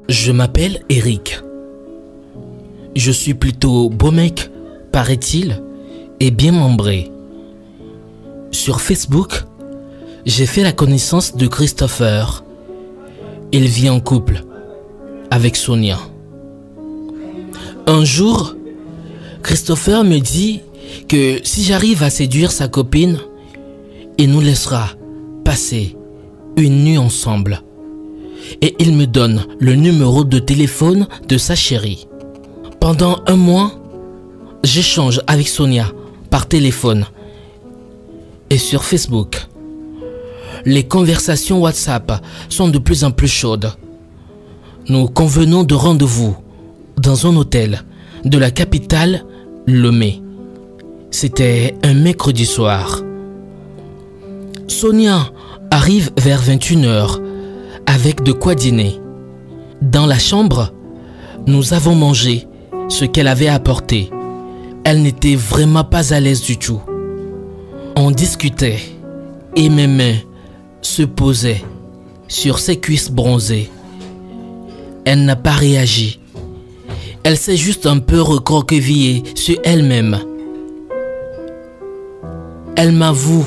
Je m'appelle Eric. Je suis plutôt beau mec, paraît-il, et bien membré. Sur Facebook, j'ai fait la connaissance de Christopher. Il vit en couple avec Sonia. Un jour, Christopher me dit que si j'arrive à séduire sa copine, il nous laissera passer une nuit ensemble. Et il me donne le numéro de téléphone de sa chérie. Pendant un mois, j'échange avec Sonia par téléphone et sur Facebook. Les conversations WhatsApp sont de plus en plus chaudes. Nous convenons de rendez-vous dans un hôtel de la capitale Lomé. C'était un mercredi soir. Sonia arrive vers 21h avec de quoi dîner. Dans la chambre, nous avons mangé ce qu'elle avait apporté. Elle n'était vraiment pas à l'aise du tout. On discutait et mes mains se posaient sur ses cuisses bronzées. Elle n'a pas réagi. Elle s'est juste un peu recroquevillée sur elle-même. Elle m'avoue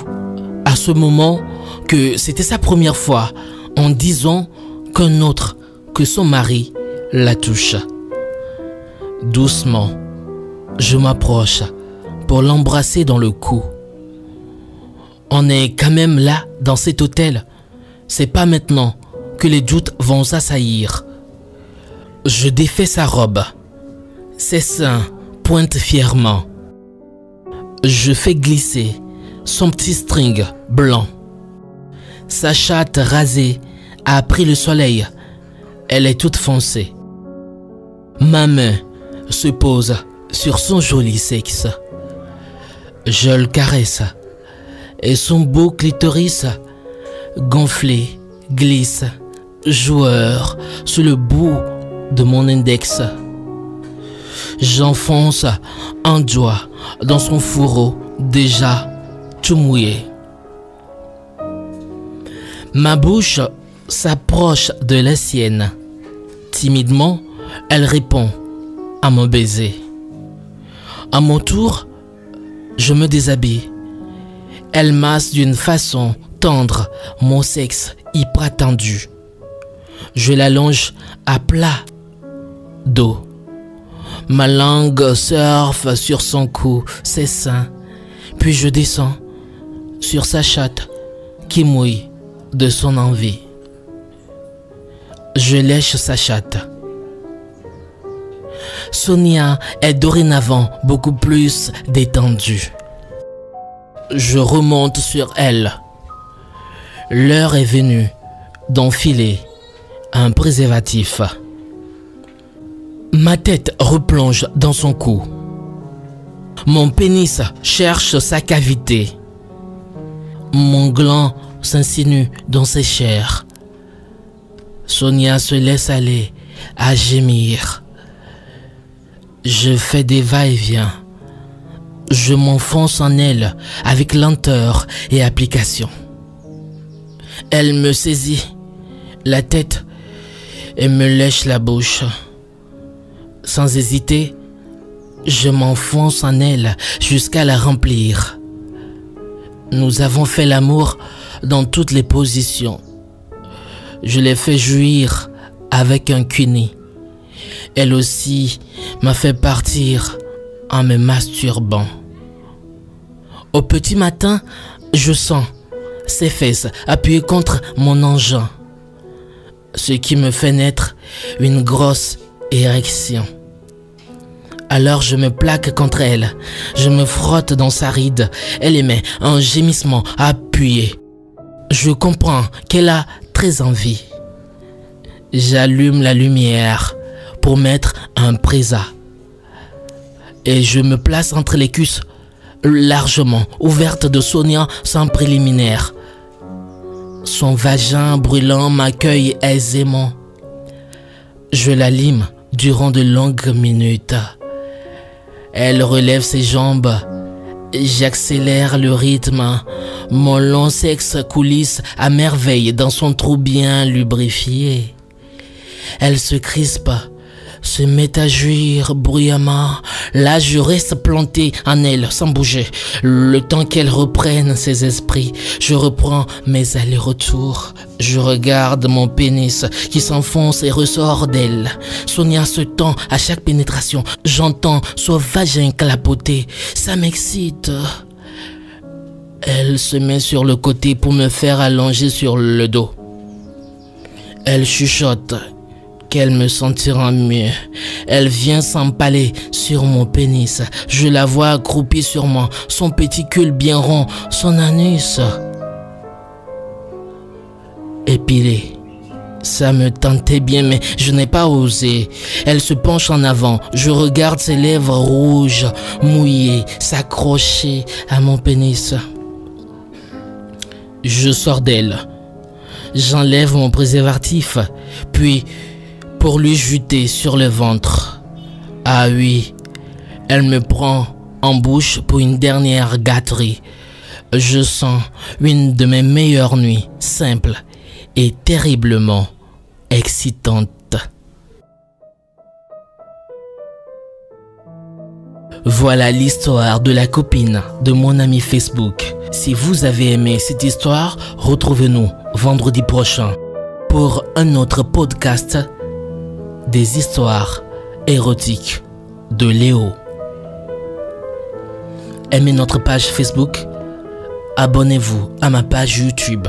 à ce moment que c'était sa première fois en disant qu'un autre que son mari la touche. Doucement, je m'approche pour l'embrasser dans le cou. On est quand même là dans cet hôtel. C'est pas maintenant que les doutes vont s'assaillir. Je défais sa robe. Ses seins pointent fièrement. Je fais glisser son petit string blanc. Sa chatte rasée a pris le soleil. Elle est toute foncée. Ma main se pose sur son joli sexe. Je le caresse et son beau clitoris gonflé glisse, joueur, sur le bout de mon index. J'enfonce un doigt dans son fourreau déjà tout mouillé. Ma bouche s'approche de la sienne. Timidement, elle répond à mon baiser. À mon tour, je me déshabille. Elle masse d'une façon tendre mon sexe hyper tendu. Je l'allonge à plat dos. Ma langue surfe sur son cou, ses seins, puis je descends sur sa chatte qui mouille de son envie. Je lèche sa chatte. Sonia est dorénavant beaucoup plus détendue. Je remonte sur elle. L'heure est venue d'enfiler un préservatif. Ma tête replonge dans son cou. Mon pénis cherche sa cavité. Mon gland s'insinue dans ses chairs. Sonia se laisse aller à gémir. Je fais des va-et-vient. Je m'enfonce en elle avec lenteur et application. Elle me saisit la tête et me lèche la bouche. Sans hésiter, je m'enfonce en elle jusqu'à la remplir. Nous avons fait l'amour dans toutes les positions. Je l'ai fait jouir avec un cuni. Elle aussi m'a fait partir en me masturbant. Au petit matin, je sens ses fesses appuyées contre mon engin, ce qui me fait naître une grosse érection. Alors je me plaque contre elle, je me frotte dans sa ride, elle émet un gémissement appuyé. Je comprends qu'elle a très envie. J'allume la lumière pour mettre un présa et je me place entre les cuisses largement ouvertes de Sonia sans préliminaire. Son vagin brûlant m'accueille aisément. Je la lime durant de longues minutes. Elle relève ses jambes. J'accélère le rythme. Mon long sexe coulisse à merveille dans son trou bien lubrifié. Elle se crispe, se met à jouir bruyamment. Là, je reste planté en elle sans bouger. Le temps qu'elle reprenne ses esprits, je reprends mes allers-retours. Je regarde mon pénis qui s'enfonce et ressort d'elle. Sonia se tend à chaque pénétration. J'entends son vagin clapoter. Ça m'excite. Elle se met sur le côté pour me faire allonger sur le dos. Elle chuchote qu'elle me sentira mieux. Elle vient s'empaler sur mon pénis. Je la vois accroupie sur moi, son petit cul bien rond, son anus épilé. Ça me tentait bien, mais je n'ai pas osé. Elle se penche en avant. Je regarde ses lèvres rouges, mouillées, s'accrocher à mon pénis. Je sors d'elle. J'enlève mon préservatif, puis pour lui jeter sur le ventre. Ah oui, elle me prend en bouche pour une dernière gâterie. Je sens une de mes meilleures nuits, simple et terriblement excitante. Voilà l'histoire de la copine de mon ami Facebook. Si vous avez aimé cette histoire, retrouvez-nous vendredi prochain pour un autre podcast des histoires érotiques de Léo. Aimez notre page Facebook, abonnez-vous à ma page YouTube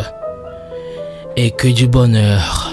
et que du bonheur